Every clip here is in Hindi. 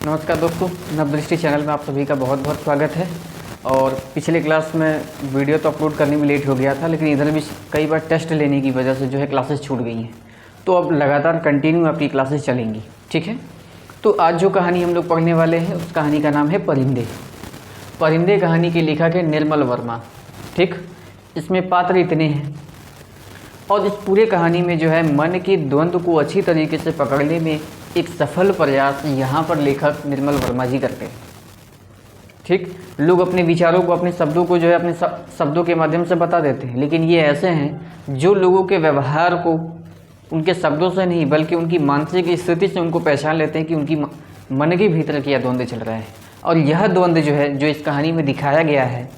नमस्कार दोस्तों, नवदृष्टि चैनल में आप सभी का बहुत बहुत स्वागत है। और पिछले क्लास में वीडियो तो अपलोड करने में लेट हो गया था, लेकिन इधर भी कई बार टेस्ट लेने की वजह से जो है क्लासेस छूट गई हैं। तो अब लगातार कंटिन्यू आपकी क्लासेस चलेंगी, ठीक है। तो आज जो कहानी हम लोग पढ़ने वाले हैं उस कहानी का नाम है परिंदे। परिंदे कहानी के लेखक है निर्मल वर्मा, ठीक। इसमें पात्र इतने हैं और इस पूरे कहानी में जो है मन के द्वंद्व को अच्छी तरीके से पकड़ने में एक सफल प्रयास यहाँ पर लेखक निर्मल वर्मा जी करते हैं, ठीक। लोग अपने विचारों को, अपने शब्दों को जो है अपने शब्दों के माध्यम से बता देते हैं, लेकिन ये ऐसे हैं जो लोगों के व्यवहार को उनके शब्दों से नहीं बल्कि उनकी मानसिक स्थिति से उनको पहचान लेते हैं कि उनकी मन के भीतर क्या द्वंद्व चल रहा है। और यह द्वंद्व जो है जो इस कहानी में दिखाया गया है,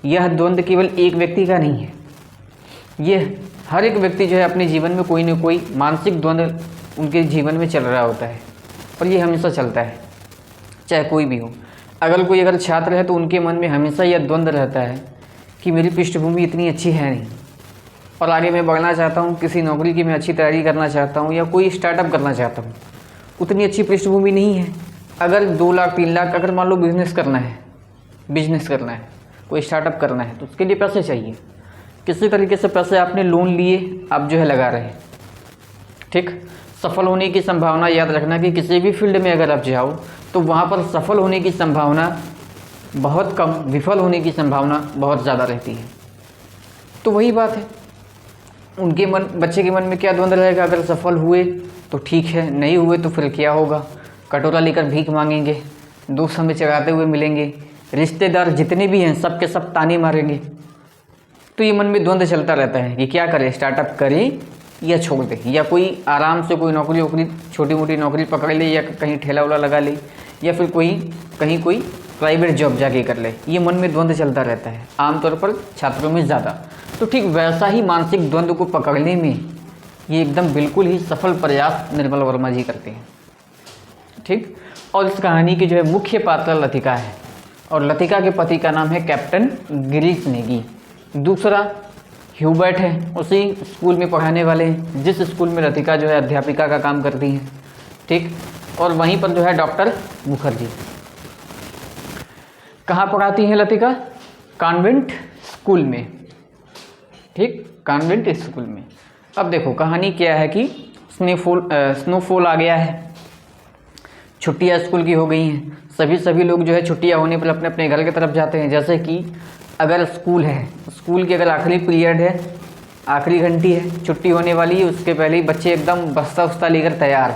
यह द्वंद्व केवल एक व्यक्ति का नहीं है। यह हर एक व्यक्ति जो है अपने जीवन में कोई न कोई मानसिक द्वंद्व उनके जीवन में चल रहा होता है और ये हमेशा चलता है, चाहे कोई भी हो। अगर छात्र है तो उनके मन में हमेशा यह द्वंद्व रहता है कि मेरी पृष्ठभूमि इतनी अच्छी है नहीं और आगे मैं बढ़ना चाहता हूँ, किसी नौकरी की मैं अच्छी तैयारी करना चाहता हूँ या कोई स्टार्टअप करना चाहता हूँ, उतनी अच्छी पृष्ठभूमि नहीं है। अगर 2 लाख 3 लाख अगर मान लो बिजनेस करना है, कोई स्टार्टअप करना है तो उसके लिए पैसे चाहिए। किसी तरीके से पैसे आपने लोन लिए, आप जो है लगा रहे हैं, ठीक। सफल होने की संभावना, याद रखना कि किसी भी फील्ड में अगर आप जाओ तो वहाँ पर सफल होने की संभावना बहुत कम, विफल होने की संभावना बहुत ज़्यादा रहती है। तो वही बात है, बच्चे के मन में क्या द्वंद्व रहेगा। अगर सफल हुए तो ठीक है, नहीं हुए तो फिर क्या होगा। कटोरा लेकर भीख मांगेंगे, दोस्त हमें चढ़ाते हुए मिलेंगे, रिश्तेदार जितने भी हैं सब के सब ताने मारेंगे। तो ये मन में द्वंद्व चलता रहता है कि क्या करें, स्टार्टअप करें या छोड़ दें, या कोई आराम से कोई नौकरी छोटी मोटी नौकरी पकड़ ले, या कहीं ठेला उला लगा ले, या फिर कहीं कोई प्राइवेट जॉब जाके कर ले। ये मन में द्वंद्व चलता रहता है, आमतौर पर छात्रों में ज़्यादा। तो ठीक वैसा ही मानसिक द्वंद्व को पकड़ने में ये एकदम बिल्कुल ही सफल प्रयास निर्मल वर्मा जी करते हैं, ठीक। और इस कहानी की जो है मुख्य पात्र लतिका है और लतिका के पति का नाम है कैप्टन गिरीश नेगी। दूसरा ह्यूबर्ट है, उसी स्कूल में पढ़ाने वाले हैं जिस स्कूल में लतिका जो है अध्यापिका का काम करती हैं, ठीक। और वहीं पर जो है डॉक्टर मुखर्जी। कहाँ पढ़ाती हैं लतिका? कॉन्वेंट स्कूल में, ठीक, कॉन्वेंट स्कूल में। अब देखो कहानी क्या है कि स्नोफॉल आ गया है, छुट्टियाँ स्कूल की हो गई हैं, सभी लोग जो है छुट्टियाँ होने पर अपने अपने घर की तरफ जाते हैं। जैसे कि अगर स्कूल है, स्कूल की अगर आखिरी पीरियड है, आखिरी घंटी है, छुट्टी होने वाली है, उसके पहले ही बच्चे एकदम बस्ता उस्ता लेकर तैयार।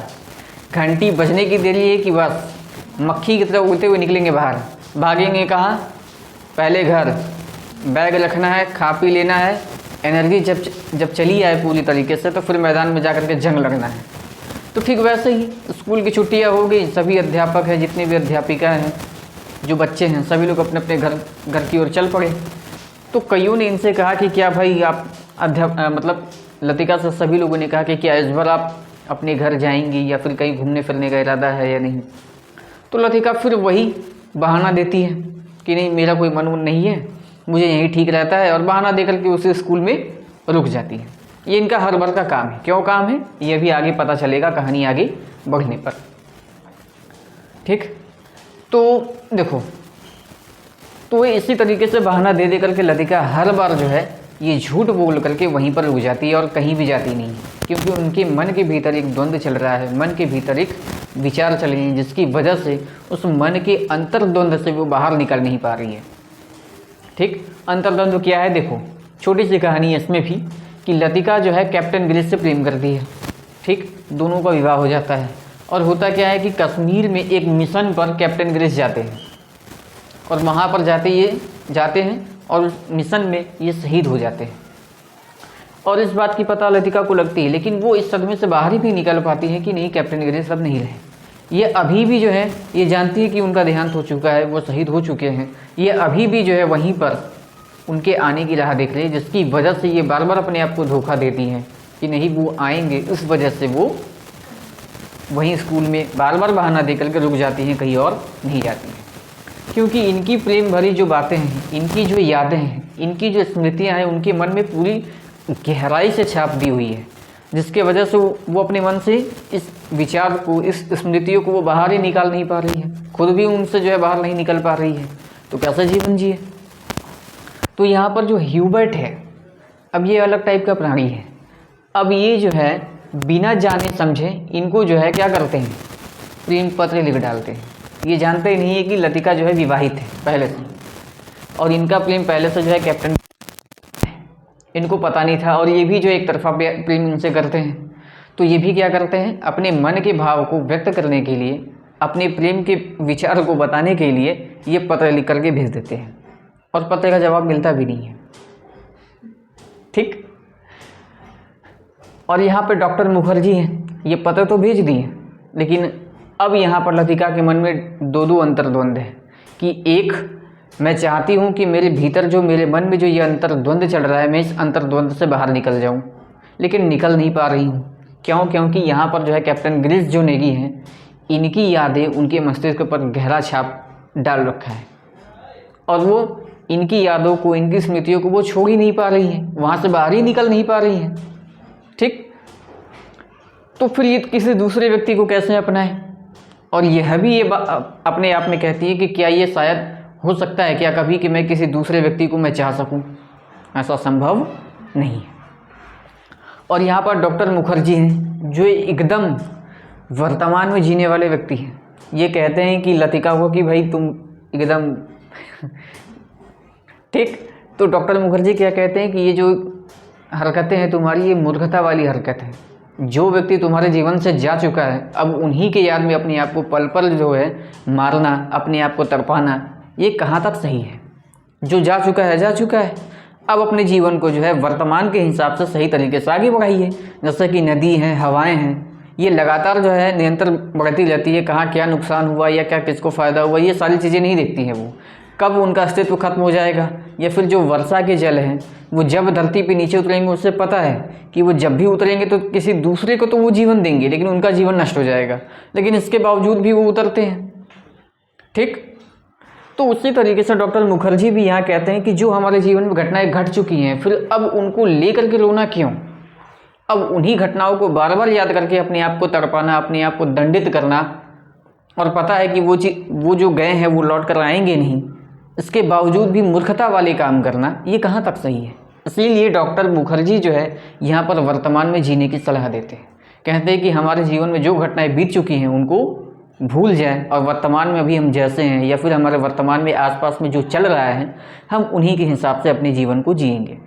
घंटी बजने की देरी है कि बस मक्खी की तरह उड़ते हुए निकलेंगे बाहर। भागेंगे कहाँ? पहले घर, बैग रखना है, खा पी लेना है। एनर्जी जब चली आए पूरी तरीके से तो फिर मैदान में जा कर के जंग लगना है। तो ठीक वैसे ही स्कूल की छुट्टियाँ हो गई, सभी अध्यापक हैं, जितने भी अध्यापिका हैं, जो बच्चे हैं, सभी लोग अपने अपने घर की ओर चल पड़े। तो कईयों ने इनसे कहा कि क्या भाई आप मतलब लतिका से सभी लोगों ने कहा कि क्या इस बार आप अपने घर जाएंगी या फिर कहीं घूमने फिरने का इरादा है या नहीं। तो लतिका फिर वही बहाना देती है कि नहीं, मेरा कोई मन नहीं है, मुझे यहीं ठीक रहता है, और बहाना दे करके उसे स्कूल में रुक जाती है। ये इनका हर बार का काम है। क्यों काम है ये भी आगे पता चलेगा कहानी आगे बढ़ने पर, ठीक। तो देखो, तो इसी तरीके से बहाना दे करके लतिका हर बार जो है ये झूठ बोल करके वहीं पर रुक जाती है और कहीं भी जाती नहीं, क्योंकि उनके मन के भीतर एक द्वंद्व चल रहा है, मन के भीतर एक विचार चल रही है, जिसकी वजह से उस मन के अंतर्द्वंद्व से वो बाहर निकल नहीं पा रही है, ठीक। अंतर्द्वंद्व क्या है? देखो छोटी सी कहानी है इसमें भी कि लतिका जो है कैप्टन गिरीश से प्रेम करती है, ठीक। दोनों का विवाह हो जाता है और होता क्या है कि कश्मीर में एक मिशन पर कैप्टन गिरीश जाते हैं और वहाँ पर जाते हैं और उस मिशन में ये शहीद हो जाते हैं। और इस बात की पता लतिका को लगती है, लेकिन वो इस सदमे से बाहर ही नहीं निकल पाती है कि नहीं, कैप्टन गिरीश अब नहीं रहे। ये अभी भी जो है ये जानती है कि उनका देहांत हो चुका है, वो शहीद हो चुके हैं। ये अभी भी जो है वहीं पर उनके आने की राह देख रही है, जिसकी वजह से ये बार बार अपने आप को धोखा देती हैं कि नहीं वो आएंगे। उस वजह से वो वहीं स्कूल में बार बार बहाना दे करके रुक जाती हैं, कहीं और नहीं जाती हैं, क्योंकि इनकी प्रेम भरी जो बातें हैं, इनकी जो यादें हैं, इनकी जो स्मृतियां हैं, उनके मन में पूरी गहराई से छाप दी हुई है। जिसके वजह से वो अपने मन से इस विचार को, इस स्मृतियों को वो बाहर ही निकाल नहीं पा रही है, खुद भी उनसे जो है बाहर नहीं निकल पा रही है, तो कैसा जीवन जिए। तो यहाँ पर जो ह्यूबर्ट है, अब ये अलग टाइप का प्राणी है। अब ये जो है बिना जाने समझे इनको जो है क्या करते हैं, प्रेम पत्र लिख डालते हैं। ये जानते ही नहीं है कि लतिका जो है विवाहित है पहले से, और इनका प्रेम पहले से जो है कैप्टन, इनको पता नहीं था। और ये भी जो एक तरफा प्रेम इनसे करते हैं, तो ये भी क्या करते हैं, अपने मन के भाव को व्यक्त करने के लिए, अपने प्रेम के विचार को बताने के लिए ये पत्र लिख करके भेज देते हैं, और पत्र का जवाब मिलता भी नहीं है। ठीक। और यहाँ पे डॉक्टर मुखर्जी हैं, ये पत्र तो भेज दिए, लेकिन अब यहाँ पर लतिका के मन में दो अंतर्द्वंद है कि एक, मैं चाहती हूँ कि मेरे भीतर जो, मेरे मन में जो ये अंतर्द्वंद चल रहा है, मैं इस अंतर्द्वंद से बाहर निकल जाऊँ, लेकिन निकल नहीं पा रही हूँ। क्यों? क्योंकि यहाँ पर जो है कैप्टन ग्रिस जो नेगी हैं, इनकी यादें उनके मस्तिष्क पर गहरा छाप डाल रखा है, और वो इनकी यादों को, इनकी स्मृतियों को वो छोड़ ही नहीं पा रही हैं, वहाँ से बाहर ही निकल नहीं पा रही हैं। ठीक। तो फिर ये किसी दूसरे व्यक्ति को कैसे अपनाएं? और यह भी ये अपने आप में कहती है कि क्या ये शायद हो सकता है क्या कभी कि मैं किसी दूसरे व्यक्ति को मैं चाह सकूं? ऐसा संभव नहीं है। और यहाँ पर डॉक्टर मुखर्जी हैं, जो एकदम वर्तमान में जीने वाले व्यक्ति हैं। ये कहते हैं कि लतिका को कि भाई तुम एकदम ठीक। तो डॉक्टर मुखर्जी क्या कहते हैं कि ये जो हरकतें हैं तुम्हारी, ये मूर्खता वाली हरकत है। जो व्यक्ति तुम्हारे जीवन से जा चुका है, अब उन्हीं के याद में अपने आप को पल पल जो है मारना, अपने आप को तड़पाना, ये कहाँ तक सही है? जो जा चुका है जा चुका है, अब अपने जीवन को जो है वर्तमान के हिसाब से सही तरीके से आगे बढ़ाइए। जैसे कि नदी हैं, हवाएं हैं, ये लगातार जो है निरंतर बढ़ती रहती है, कहाँ क्या नुकसान हुआ या क्या किसको फ़ायदा हुआ, ये सारी चीज़ें नहीं देखती हैं वो। कब उनका अस्तित्व खत्म हो जाएगा, या फिर जो वर्षा के जल हैं वो जब धरती पे नीचे उतरेंगे, उससे पता है कि वो जब भी उतरेंगे तो किसी दूसरे को तो वो जीवन देंगे, लेकिन उनका जीवन नष्ट हो जाएगा, लेकिन इसके बावजूद भी वो उतरते हैं। ठीक। तो उसी तरीके से डॉक्टर मुखर्जी भी यहाँ कहते हैं कि जो हमारे जीवन में घटनाएं घट चुकी हैं, फिर अब उनको लेकर के रोना क्यों? अब उन्हीं घटनाओं को बार बार याद करके अपने आप को तड़पाना, अपने आप को दंडित करना, और पता है कि वो जो गए हैं वो लौट कर आएंगे नहीं, इसके बावजूद भी मूर्खता वाले काम करना, ये कहाँ तक सही है? इसीलिए डॉक्टर मुखर्जी जो है यहाँ पर वर्तमान में जीने की सलाह देते हैं। कहते हैं कि हमारे जीवन में जो घटनाएं बीत चुकी हैं उनको भूल जाएं, और वर्तमान में अभी हम जैसे हैं, या फिर हमारे वर्तमान में आसपास में जो चल रहा है, हम उन्हीं के हिसाब से अपने जीवन को जिएंगे।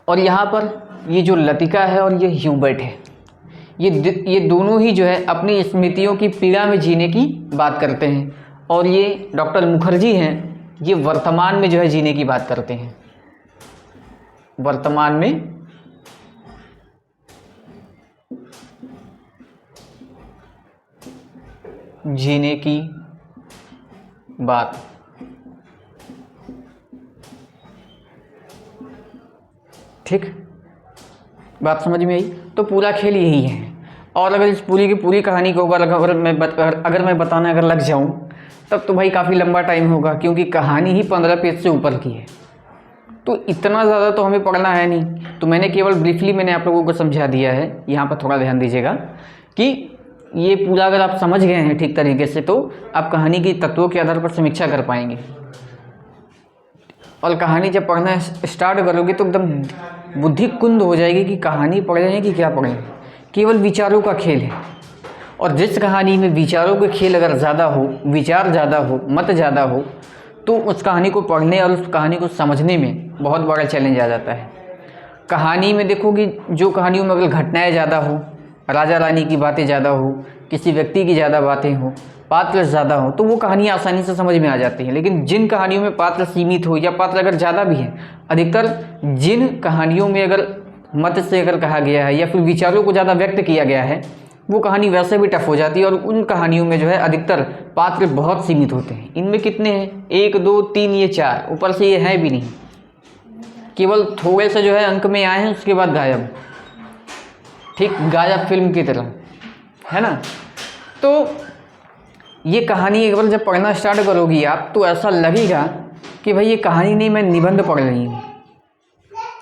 और यहाँ पर ये जो लतिका है और ये ह्यूबर्ट है, ये दोनों ही जो है अपनी स्मृतियों की पीड़ा में जीने की बात करते हैं, और ये डॉक्टर मुखर्जी हैं, ये वर्तमान में जो है जीने की बात करते हैं, वर्तमान में जीने की बात। ठीक। बात समझ में आई? तो पूरा खेल यही है। और अगर इस पूरी की पूरी कहानी को अगर मैं बताने अगर लग जाऊं, तब तो भाई काफ़ी लंबा टाइम होगा, क्योंकि कहानी ही 15 पेज से ऊपर की है। तो इतना ज़्यादा तो हमें पढ़ना है नहीं, तो मैंने केवल ब्रीफली मैंने आप लोगों को समझा दिया है। यहाँ पर थोड़ा ध्यान दीजिएगा कि ये पूरा अगर आप समझ गए हैं ठीक तरीके से, तो आप कहानी की तत्वों के आधार पर समीक्षा कर पाएंगे। और कहानी जब पढ़ना स्टार्ट करोगे तो एकदम बुद्धि कुंद हो जाएगी कि कहानी पढ़ रहे हैं कि क्या पढ़ रहे हैं। केवल विचारों का खेल है, और जिस कहानी में विचारों के खेल अगर ज़्यादा हो, विचार ज़्यादा हो, मत ज़्यादा हो, तो उस कहानी को पढ़ने और उस कहानी को समझने में बहुत बड़ा चैलेंज आ जाता है। कहानी में देखो कि जो कहानियों में अगर घटनाएं ज़्यादा हो, राजा रानी की बातें ज़्यादा हो, किसी व्यक्ति की ज़्यादा बातें हो, पात्र ज़्यादा हो, तो वो कहानियाँ आसानी से समझ में आ जाती हैं। लेकिन जिन कहानियों में पात्र सीमित हो या पात्र अगर ज़्यादा भी हैं, अधिकतर जिन कहानियों में अगर मत से अगर कहा गया है या फिर विचारों को ज़्यादा व्यक्त किया गया है, वो कहानी वैसे भी टफ हो जाती है। और उन कहानियों में जो है अधिकतर पात्र बहुत सीमित होते हैं। इनमें कितने हैं? 1 2 3 ये 4, ऊपर से ये हैं भी नहीं, केवल थोड़े से जो है अंक में आए हैं, उसके बाद गायब। ठीक, गायब फिल्म की तरह, है ना। तो ये कहानी एक बार जब पढ़ना स्टार्ट करोगी आप, तो ऐसा लगेगा कि भाई ये कहानी नहीं, मैं निबंध पढ़ रही हूँ।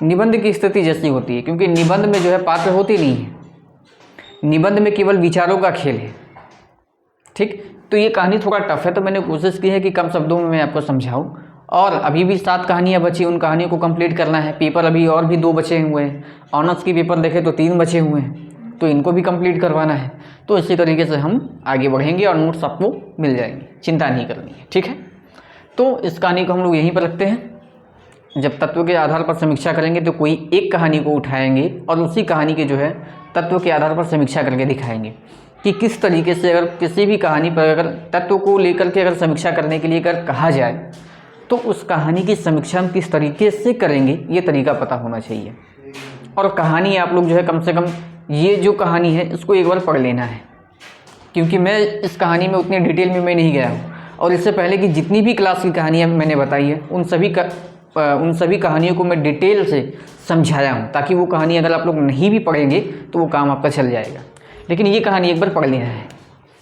निबंध की स्थिति जैसी होती है, क्योंकि निबंध में जो है पात्र होते नहीं है, निबंध में केवल विचारों का खेल है। ठीक, तो ये कहानी थोड़ा टफ है, तो मैंने कोशिश की है कि कम शब्दों में मैं आपको समझाऊं। और अभी भी 7 कहानियाँ बची, उन कहानियों को कंप्लीट करना है। पेपर अभी और भी 2 बचे हुए हैं, ऑनर्स की पेपर देखें तो 3 बचे हुए हैं, तो इनको भी कंप्लीट करवाना है। तो इसी तरीके से हम आगे बढ़ेंगे और नोट्स आपको मिल जाएंगे, चिंता नहीं करनी है। ठीक है, तो इस कहानी को हम लोग यहीं पर रखते हैं। जब तत्व के आधार पर समीक्षा करेंगे तो कोई एक कहानी को उठाएंगे और उसी कहानी के जो है तत्व के आधार पर समीक्षा करके दिखाएंगे कि किस तरीके से अगर किसी भी कहानी पर अगर तत्व को लेकर के अगर समीक्षा करने के लिए अगर कहा जाए तो उस कहानी की समीक्षा हम किस तरीके से करेंगे, ये तरीका पता होना चाहिए। और कहानी आप लोग जो है कम से कम ये जो कहानी है इसको एक बार पढ़ लेना है, क्योंकि मैं इस कहानी में उतनी डिटेल में मैं नहीं गया हूँ। और इससे पहले की जितनी भी क्लास की कहानियाँ मैंने बताई है उन सभी कहानियों को मैं डिटेल से समझाया हूँ, ताकि वो कहानी अगर आप लोग नहीं भी पढ़ेंगे तो वो काम आपका चल जाएगा। लेकिन ये कहानी एक बार पढ़ लेना है,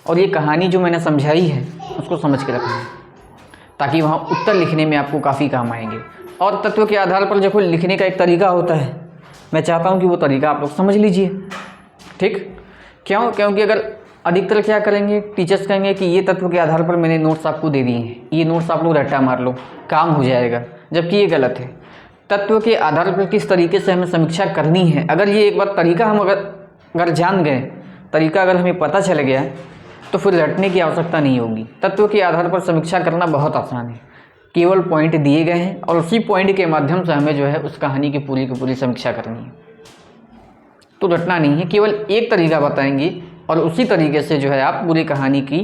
और ये कहानी जो मैंने समझाई है उसको समझ के रखना है, ताकि वहाँ उत्तर लिखने में आपको काफ़ी काम आएंगे। और तत्व के आधार पर देखो लिखने का एक तरीका होता है, मैं चाहता हूँ कि वो तरीका आप लोग समझ लीजिए। ठीक, क्यों? क्योंकि अगर अधिकतर क्या करेंगे, टीचर्स कहेंगे कि ये तत्व के आधार पर मैंने नोट्स आपको दे दिए हैं, ये नोट्स आप लोग रट्टा मार लो, काम हो जाएगा, जबकि ये गलत है। तत्व के आधार पर किस तरीके से हमें समीक्षा करनी है, अगर ये एक बार तरीका हम अगर जान गए, तरीका अगर हमें पता चल गया तो फिर रटने की आवश्यकता नहीं होगी। तत्व के आधार पर समीक्षा करना बहुत आसान है, केवल पॉइंट दिए गए हैं और उसी पॉइंट के माध्यम से हमें जो है उस कहानी की पूरी समीक्षा करनी है। तो रटना नहीं है, केवल एक तरीका बताएंगे और उसी तरीके से जो है आप पूरी कहानी की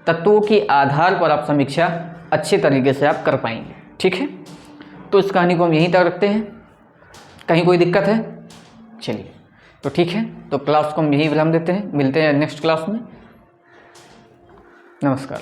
तत्वों के आधार पर आप समीक्षा अच्छे तरीके से आप कर पाएंगे। ठीक है, तो इस कहानी को हम यहीं तक रखते हैं। कहीं कोई दिक्कत है? चलिए, तो ठीक है, तो क्लास को हम यहीं विराम देते हैं, मिलते हैं नेक्स्ट क्लास में। नमस्कार।